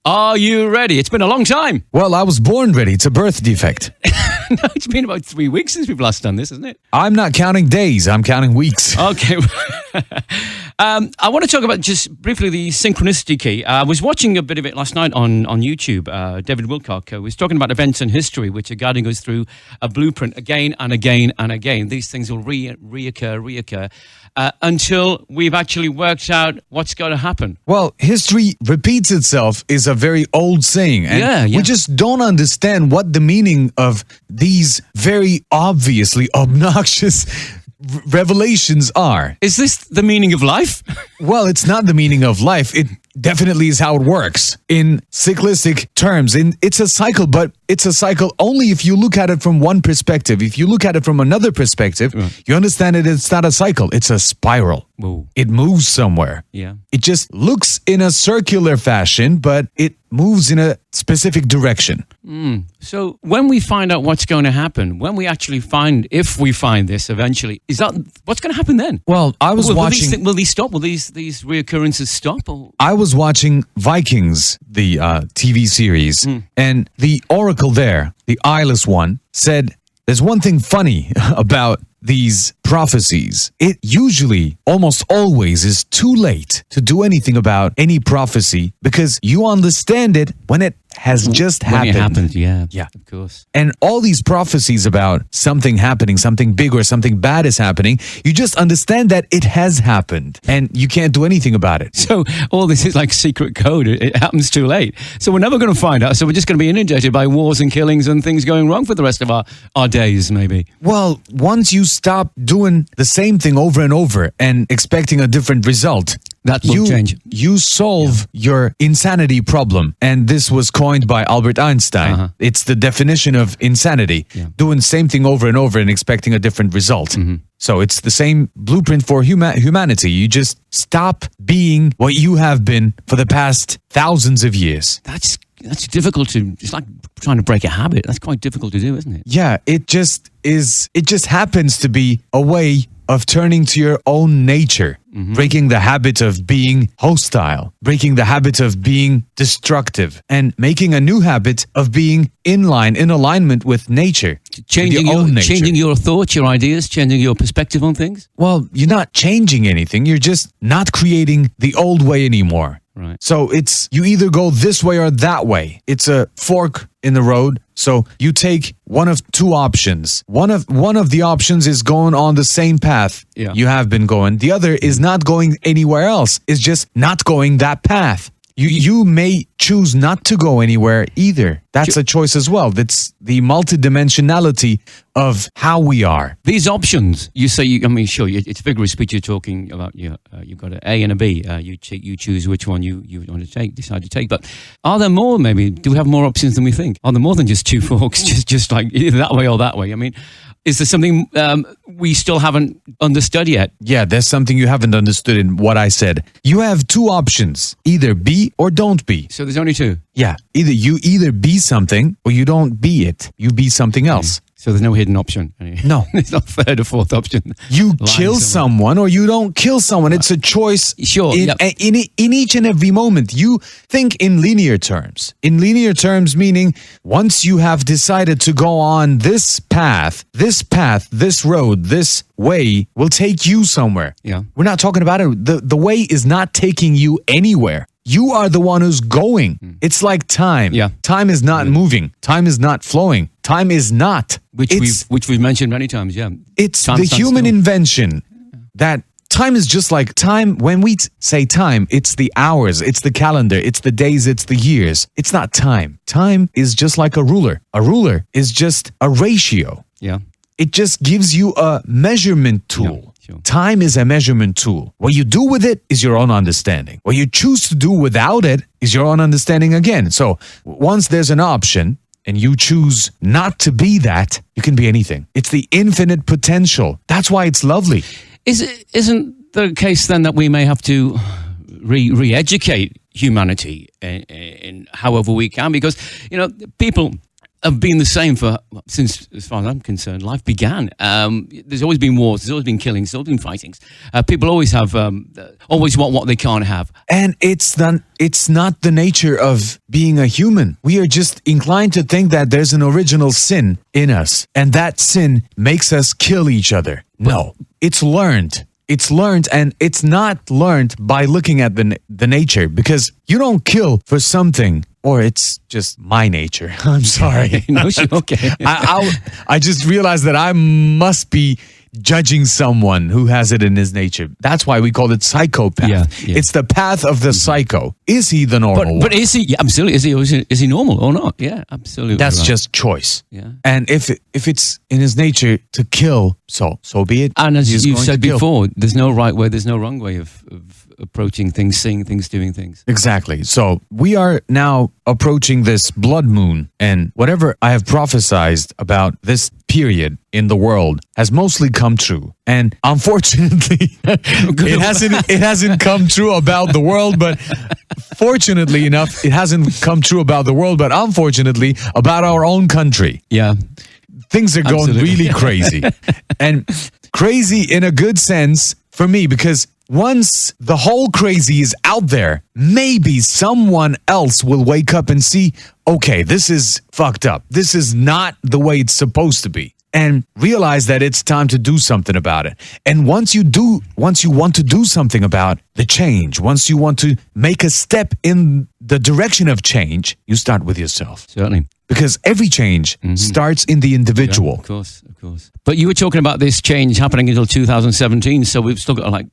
Are you ready? It's been a long time. Well, I was born ready. It's a birth defect. No, it's been about 3 weeks since we've last done this, isn't it? I'm not counting days. I'm counting weeks. Okay. I want to talk about just briefly the synchronicity key. I was watching a bit of it last night on YouTube. David Wilcock was talking about events in history which are guiding us through a blueprint again and again and again. These things will reoccur until we've actually worked out what's going to happen. Well, history repeats itself is a very old saying. And Yeah. we just don't understand what the meaning of these very obviously obnoxious revelations are. Is this the meaning of life? Well, it's not the meaning of life. It definitely is how it works in cyclistic terms. It's a cycle, but it's a cycle only if you look at it from one perspective. If you look at it from another perspective, you understand that it's not a cycle. It's a spiral. Whoa. It moves somewhere. Yeah. It just looks in a circular fashion, but it moves in a specific direction. So when we find out what's going to happen, when we actually if we find this eventually, is that what's going to happen then? Well, I was watching... Will these stop? Will these reoccurrences stop? Or? I was watching Vikings, the TV series, and the oracle there, the eyeless one, said there's one thing funny about these prophecies. It usually, almost always, is too late to do anything about any prophecy because you understand it when it has just happened. When it happened, yeah, of course. And all these prophecies about something happening, something big or something bad is happening, you just understand that it has happened and you can't do anything about it. So all this is like secret code. It happens too late. So we're never going to find out. So we're just going to be inundated by wars and killings and things going wrong for the rest of our days, maybe. Well, once you stop doing the same thing over and over and expecting a different result, that will change. You solve your insanity problem. And this was coined by Albert Einstein. It's the definition of insanity. Doing the same thing over and over and expecting a different result. So it's the same blueprint for humanity. You just stop being what you have been for the past thousands of years. That's difficult to... It's like trying to break a habit. That's quite difficult to do, isn't it? Yeah, it just is. It just happens to be a way of turning to your own nature, breaking the habit of being hostile, breaking the habit of being destructive, and making a new habit of being in alignment with nature. Changing your thoughts, your ideas, changing your perspective on things? Well, you're not changing anything. You're just not creating the old way anymore. Right. So it's you either go this way or that way. It's a fork in the road. So you take one of two options. One of the options is going on the same path you have been going. The other is not going anywhere else. It's just not going that path. You may choose not to go anywhere either. That's a choice as well. That's the multidimensionality of how we are. These options, you say, sure, it's figure of speech you're talking about. You've got an A and a B. You choose which one you want to decide to take. But are there more, maybe? Do we have more options than we think? Are there more than just two forks, just like either that way or that way? I mean, is there something we still haven't understood yet? Yeah, there's something you haven't understood in what I said. You have two options, either be or don't be. So there's only two? Yeah, you be something or you don't be it. You be something else. So there's no hidden option? No. There's no third or fourth option. You kill someone or you don't kill someone. It's a choice in each and every moment. You think in linear terms. In linear terms, meaning once you have decided to go on this path, this road, this way will take you somewhere. Yeah. We're not talking about it. The way is not taking you anywhere. You are the one who's going. It's like time. Yeah. Time is not moving. Time is not flowing. Time is not. Which we've mentioned many times, yeah. It's the human invention that time is just like time. When we say time, it's the hours, it's the calendar, it's the days, it's the years. It's not time. Time is just like a ruler. A ruler is just a ratio. Yeah. It just gives you a measurement tool. Yeah. Sure. Time is a measurement tool. What you do with it is your own understanding. What you choose to do without it is your own understanding again. So once there's an option and you choose not to be that, you can be anything. It's the infinite potential. That's why it's lovely. Isn't the case then that we may have to re-educate humanity in however we can? Because, people have been the same since, as far as I'm concerned, life began. There's always been wars, there's always been killings, there's always been fightings. People always always want what they can't have. And it's not the nature of being a human. We are just inclined to think that there's an original sin in us, and that sin makes us kill each other. No, it's learned. It's learned, and it's not learned by looking at the nature, because you don't kill for something, or it's just my nature. I'm sorry. No, okay. I just realized that I must be judging someone who has it in his nature. That's why we call it psychopath. Yeah. It's the path of the psycho. Is he the normal one? But is he? Yeah, absolutely. Is he normal or not? Yeah, absolutely. That's right. just choice. Yeah. And if it's in his nature to kill, so be it. And as He's you've going said to kill. before, there's no right way, there's no wrong way of approaching things, seeing things, doing things. Exactly. So we are now approaching this blood moon, and whatever I have prophesized about this period in the world has mostly come true. And unfortunately, it hasn't come true about the world, but fortunately enough, it hasn't come true about the world, but unfortunately about our own country. Yeah. Things are going Absolutely. really crazy. And crazy in a good sense for me, because once the whole crazy is out there, maybe someone else will wake up and see, okay, this is fucked up. This is not the way it's supposed to be. And realize that it's time to do something about it. And once you want to do something about the change, once you want to make a step in the direction of change, you start with yourself. Certainly. Because every change starts in the individual. Yeah, of course. But you were talking about this change happening until 2017, so we've still got like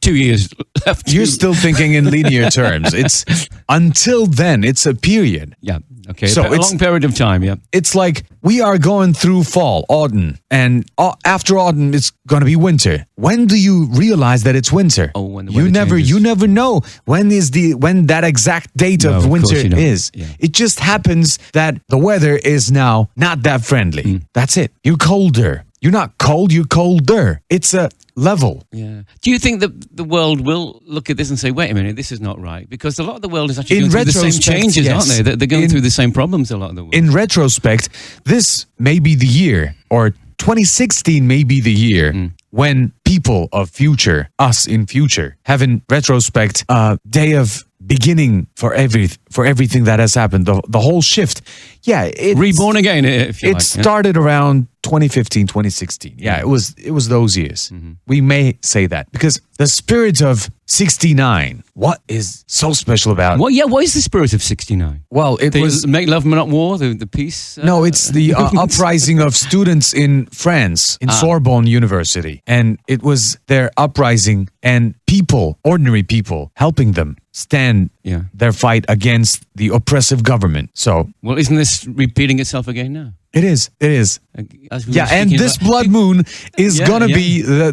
2 years left. You're still thinking in linear terms. It's until then, it's a period. Yeah. Okay. So A long period of time. Yeah. It's like we are going through fall, autumn, and after autumn, it's going to be winter. When do you realize that it's winter? Oh, when the you weather changes. never know when that exact date No, of of winter course you don't. is. Yeah. It just happens that the weather is now not that friendly. That's it. You're colder. You're not cold, you're colder. It's a level. Yeah. Do you think that the world will look at this and say, wait a minute, this is not right? Because a lot of the world is actually In going through the same retrospect, changes, yes. aren't they? They're going through the same problems, a lot of the world. In retrospect, this may be the year, or 2016 may be the year when people of future, us in future, have in retrospect a day of beginning for everything that has happened, the whole shift. Yeah, it's Reborn again, if you It like. started around 2015, 2016. Yeah, it was those years. We may say that because the spirit of 69. What is so special about it? What is the spirit of 69? Well, it was Make Love Not War, the peace? no, it's the uprising of students in France, in Sorbonne University. And it was their uprising and people, ordinary people, helping them stand their fight against the oppressive government. So, Well, isn't this repeating itself again now? it is. As we Yeah, were and speaking this about- blood moon is Yeah, going to yeah. be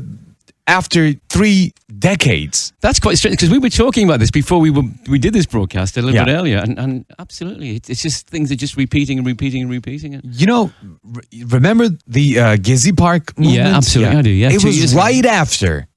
after 3 decades. That's quite strange because we were talking about this before we did this broadcast a little Yeah. bit earlier, and absolutely, it's just things are just repeating and repeating and repeating. You know, remember the Gezi Park movement? Yeah, absolutely, I do, yeah. It 2 was years ago.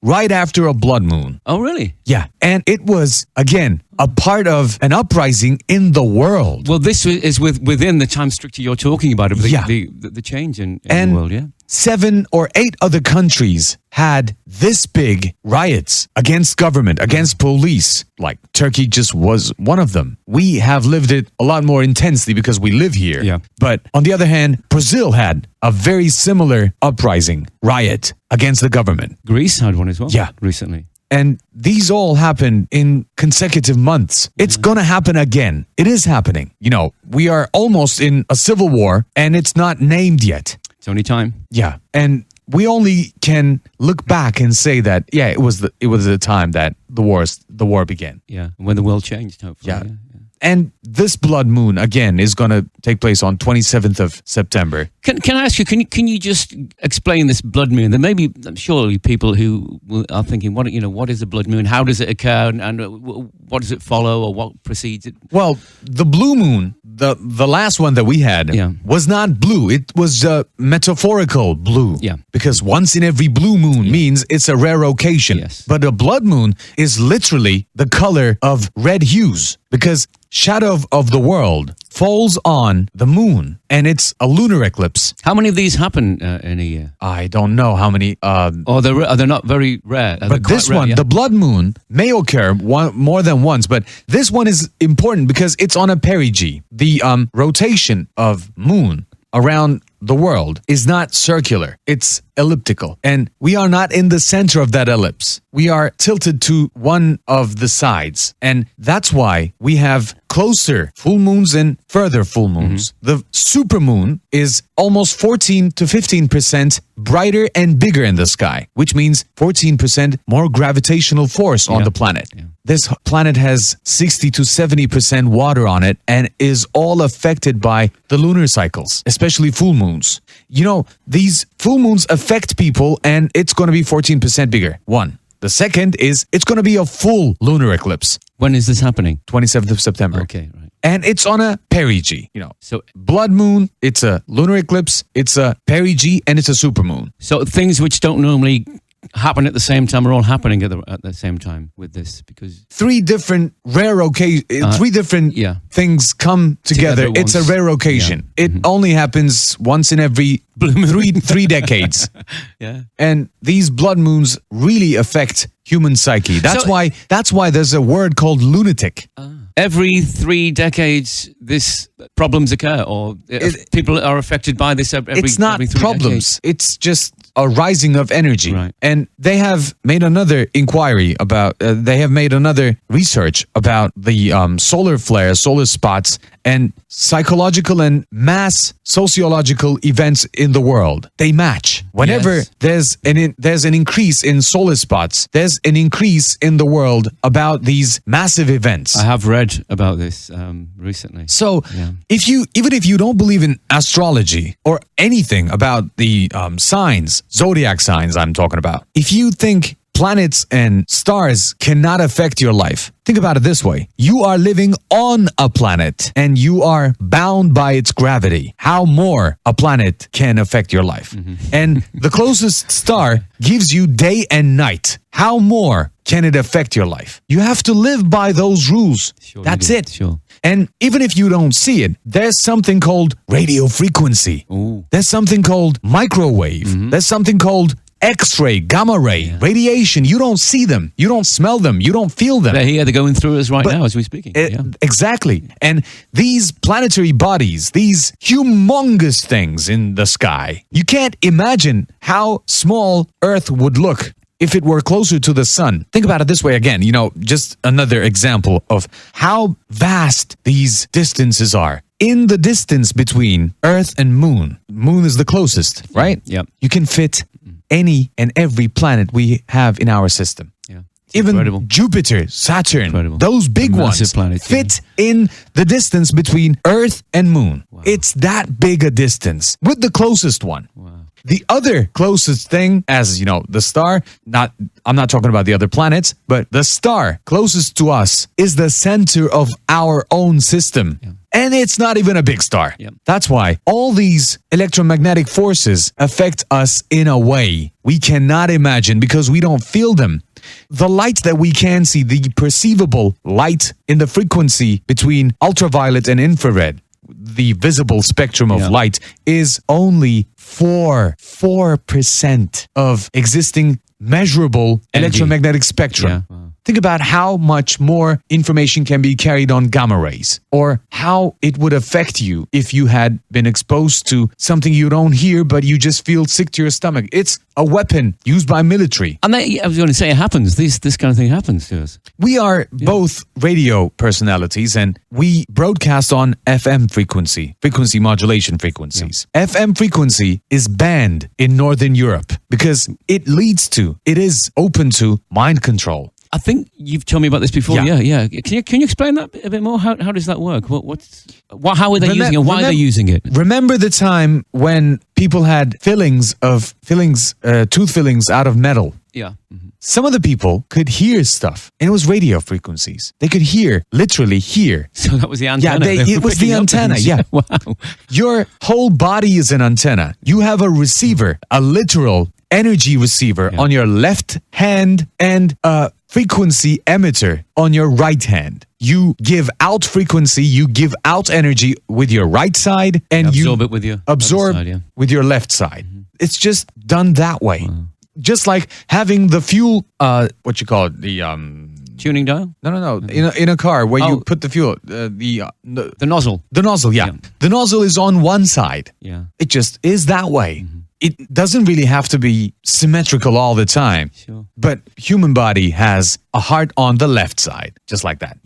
right after a blood moon. Oh, really? Yeah, and it was again a part of an uprising in the world. Well, this is within the time structure you're talking about of the change in And the world. Yeah. 7 or 8 other countries had this big riots against government, against police. Like Turkey just was one of them. We have lived it a lot more intensely because we live here. Yeah. But on the other hand, Brazil had a very similar uprising, riot against the government. Greece had one as well. Yeah. Recently. And these all happened in consecutive months. It's going to happen again. It is happening. You know, we are almost in a civil war and it's not named yet. It's only time. Yeah. And we only can look back and say that, yeah, it was the time that the war began. Yeah. When the world changed, hopefully. Yeah. And this blood moon, again, is going to take place on 27th of September. Can I ask you? Can you just explain this blood moon? There may be surely people who are thinking, what is a blood moon? How does it occur? And what does it follow, or what precedes it? Well, the blue moon, the last one that we had, was not blue. It was metaphorical blue. Yeah. Because once in every blue moon means it's a rare occasion. Yes. But a blood moon is literally the color of red hues. Because shadow of the world falls on the moon, and it's a lunar eclipse. How many of these happen in a year? I don't know how many. Or they're not very rare. But this one, the blood moon, may occur more than once. But this one is important because it's on a perigee. The rotation of moon around the world is not circular. It's elliptical. And we are not in the center of that ellipse. We are tilted to one of the sides. And that's why we have closer full moons and further full moons. The supermoon is almost 14 to 15% brighter and bigger in the sky, which means 14% more gravitational force on the planet. Yeah. This planet has 60 to 70% water on it and is all affected by the lunar cycles, especially full moons. You know, these full moons affect people, and it's going to be 14% bigger. One. The second is it's going to be a full lunar eclipse. When is this happening? 27th of September. Okay, right. And it's on a perigee, So blood moon, it's a lunar eclipse, it's a perigee, and it's a supermoon. So things which don't normally happen at the same time are all happening at the same time with this, because three different rare things come together. It's a rare occasion. It only happens once in every three decades. Yeah. And these blood moons really affect human psyche. That's why there's a word called lunatic. Every 3 decades, this problems occur, or people are affected by this every. It's not every 3 problems. decades. It's just a rising of energy. Right. And they have made another inquiry about. They have made another research about the solar flares, solar spots, and psychological and mass sociological events in the world. They match. Whenever there's an increase in solar spots, there's an increase in the world about these massive events. I have read about this recently. So even if you don't believe in astrology or anything about the signs, zodiac signs I'm talking about, if you think planets and stars cannot affect your life, think about it this way. You are living on a planet and you are bound by its gravity. How more a planet can affect your life? And the closest star gives you day and night. How more can it affect your life? You have to live by those rules. Sure, that's it. Sure. And even if you don't see it, there's something called radio frequency. Ooh. There's something called microwave. There's something called X-ray, gamma ray, radiation. You don't see them. You don't smell them. You don't feel them. They're here. They're going through us right now as we're speaking. Exactly. And these planetary bodies, these humongous things in the sky, you can't imagine how small Earth would look if it were closer to the sun. Think about it this way again, just another example of how vast these distances are. In the distance between Earth and Moon is the closest, right? Yep. You can fit any and every planet we have in our system. Yeah. Even incredible. Jupiter, Saturn, Incredible. those big ones planets, fit in the distance between Earth and Moon. Wow. It's that big a distance with the closest one. Wow. The other closest thing, as the star, I'm not talking about the other planets, but the star closest to us is the center of our own system. Yeah. And it's not even a big star. Yep. That's why all these electromagnetic forces affect us in a way we cannot imagine because we don't feel them. The light that we can see, the perceivable light in the frequency between ultraviolet and infrared, the visible spectrum of light is only 4% of existing measurable electromagnetic spectrum. Yeah. Wow. Think about how much more information can be carried on gamma rays, or how it would affect you if you had been exposed to something you don't hear, but you just feel sick to your stomach. It's a weapon used by military. And I was going to say it happens. This kind of thing happens to us. We are both radio personalities, and we broadcast on FM frequency modulation frequencies. Yeah. FM frequency is banned in Northern Europe because it is open to mind control. I think you've told me about this before. Yeah. Can you explain that a bit more? How does that work? How are they using it? Why are they using it? Remember the time when people had tooth fillings out of metal? Yeah. Mm-hmm. Some of the people could hear stuff, and it was radio frequencies. They could literally hear. So that was the antenna. Yeah, it was the antenna. Yeah. Wow. Your whole body is an antenna. You have a receiver, a literal energy receiver on your left hand and a frequency emitter on your right hand. you give out frequency, you give out energy with your right side, and absorb you it with your absorb other side, yeah. with your left side. It's just done that way. Just like having the fuel, what you call it, the tuning dial? no. In a car where you put the fuel, The nozzle. the nozzle. Yeah, the nozzle is on one side. Yeah. It just is that way. It doesn't really have to be symmetrical all the time. Sure. But human body has a heart on the left side, just like that.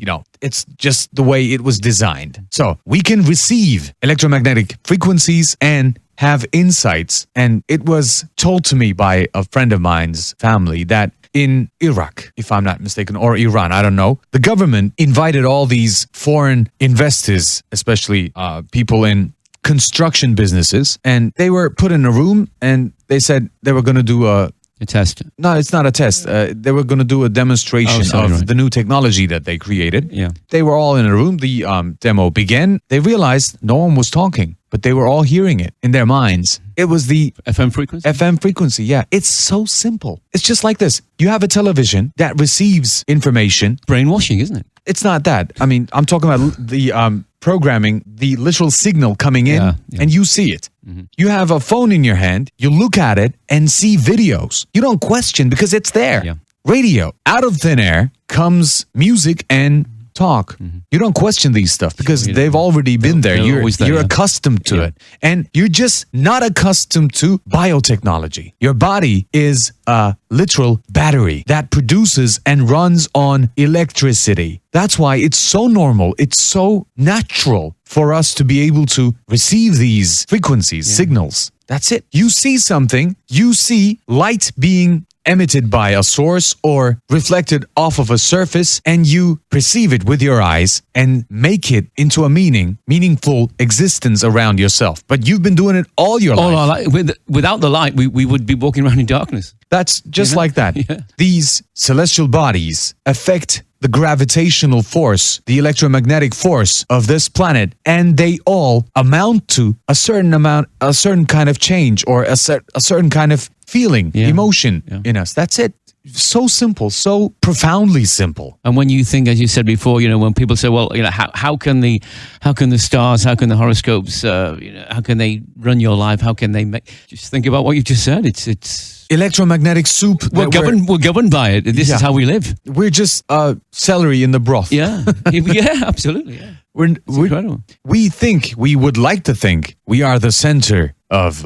It's just the way it was designed. So we can receive electromagnetic frequencies and have insights. And it was told to me by a friend of mine's family that in Iraq, if I'm not mistaken, or Iran, I don't know, the government invited all these foreign investors, especially people in construction businesses, and they were put in a room and they said they were going to do a test. No, it's not a test. They were going to do a demonstration of the new technology that they created. Yeah. They were all in a room. The demo began. They realized no one was talking, but they were all hearing it in their minds. It was the FM frequency? FM frequency, yeah. It's so simple. It's just like this. You have a television that receives information. Brainwashing, isn't it? It's not that. I mean, I'm talking about the programming, the literal signal coming in, and you see it. You have a phone in your hand, you look at it and see videos. You don't question because it's there. Yeah. Radio. Out of thin air comes music and talk. You don't question these stuff because they've already been there. You're accustomed to it. And you're just not accustomed to biotechnology. Your body is a literal battery that produces and runs on electricity. That's why it's so normal. It's so natural for us to be able to receive these frequencies, signals. That's it. You see something, you see light being emitted by a source or reflected off of a surface, and you perceive it with your eyes and make it into a meaningful existence around yourself. But you've been doing it all your life. Without the light, we would be walking around in darkness. That's just like that. Yeah. These celestial bodies affect the gravitational force, the electromagnetic force of this planet, and they all amount to a certain kind of change or a certain kind of feeling, emotion in us. That's it. So simple, so profoundly simple. And when you think, as you said before, when people say, well, how can the stars, how can the horoscopes, how can they run your life? How can they just think about what you just said? It's electromagnetic soup. We're governed by it. This is how we live. We're just celery in the broth. Yeah. Yeah, absolutely. Yeah. It's incredible. We would like to think we are the center of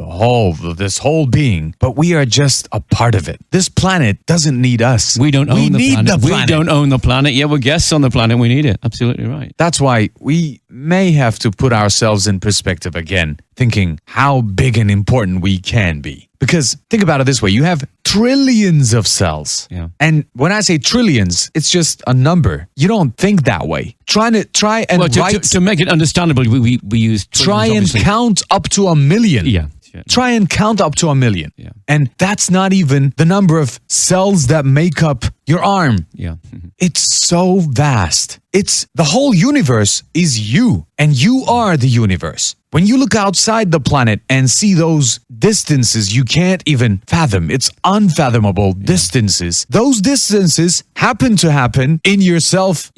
this whole being, but we are just a part of it. This planet doesn't need us. We don't own the planet. We don't own the planet. Yeah, we're guests on the planet. We need it. Absolutely right. That's why we may have to put ourselves in perspective again, thinking how big and important we can be. Because think about it this way, you have trillions of cells. Yeah. And when I say trillions, it's just a number. You don't think that way. To make it understandable, we use try and count up to 1 million. Yeah. Try and count up to 1 million. Yeah. And that's not even the number of cells that make up your arm. Yeah. It's so vast. It's the whole universe is you, and you are the universe. When you look outside the planet and see those distances you can't even fathom, it's unfathomable distances. Those distances happen to happen in yourself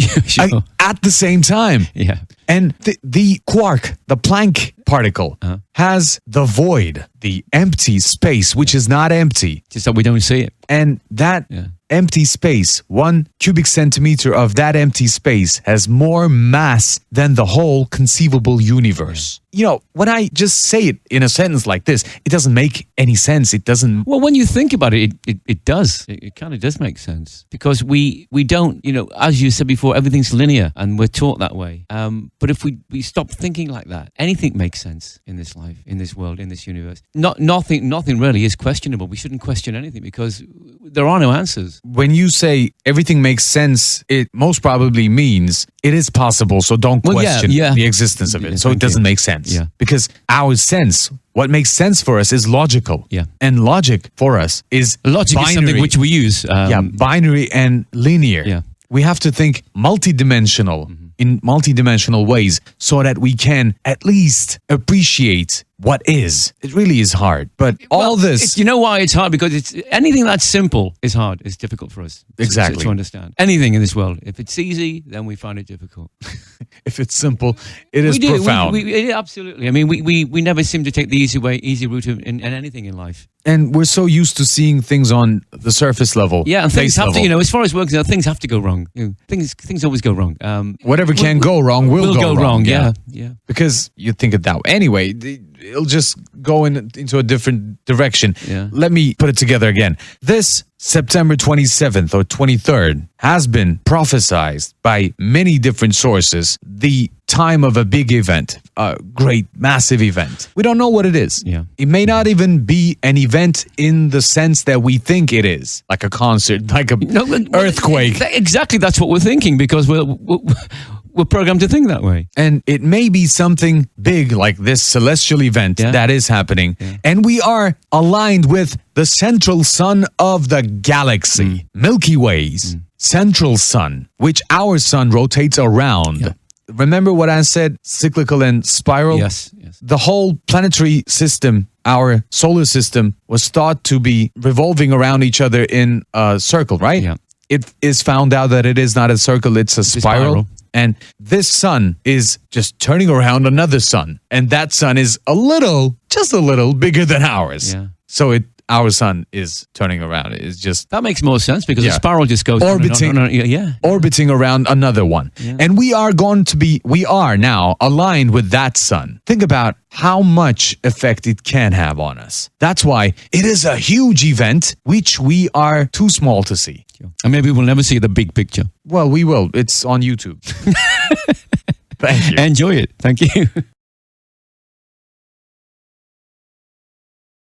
at the same time. Yeah. And the quark, the Planck particle, has the void, the empty space, which is not empty. Just that we don't see it. And that empty space, 1 cubic centimeter of that empty space has more mass than the whole conceivable universe. When I just say it in a sentence like this, it doesn't make any sense. It doesn't. Well, when you think about it, it does. It kind of does make sense because we don't, as you said before, everything's linear and we're taught that way. But if we stop thinking like that, anything makes sense in this life, in this world, in this universe. Nothing really is questionable. We shouldn't question anything because there are no answers. When you say everything makes sense, it most probably means it is possible. So don't question the existence of it. So it doesn't make sense. Yeah. Because what makes sense for us is logical. Yeah. And logic for us is logic binary. is something which we use. Binary and linear. Yeah. We have to think multidimensional in multidimensional ways so that we can at least appreciate what is. It really is hard. But all this, you know why it's hard? Because it's anything that's simple is hard. It's difficult for us to understand. Anything in this world, if it's easy, then we find it difficult. If it's simple, it is profound. Absolutely. I mean, we never seem to take the easy route in anything in life. And we're so used to seeing things on the surface level. Yeah, and things have to, as far as work, things have to go wrong. Things always go wrong. Whatever can go wrong will go wrong. Yeah. Because you think it that way. Anyway, it'll just go into a different direction. Yeah. Let me put it together again. This September 27th or 23rd has been prophesized by many different sources. The time of a big event, a great, massive event. We don't know what it is. Yeah. It may not even be an event in the sense that we think it is, like a concert, like an earthquake. Exactly, that's what we're thinking because we're programmed to think that way. And it may be something big like this celestial event that is happening. Yeah. And we are aligned with the central sun of the galaxy, Milky Way's central sun, which our sun rotates around. Yeah. Remember what I said, cyclical and spiral? Yes. The whole planetary system, our solar system, was thought to be revolving around each other in a circle, right? Yeah. It is found out that it is not a circle, it's a spiral. And this sun is just turning around another sun. And that sun is just a little bigger than ours. Yeah. So our sun is turning around. It's just... That makes more sense because the spiral just goes... Orbiting around another one. Yeah. And we are now aligned with that sun. Think about how much effect it can have on us. That's why it is a huge event, which we are too small to see. And maybe we'll never see the big picture. Well, we will. It's on YouTube. Thank you. Enjoy it. Thank you.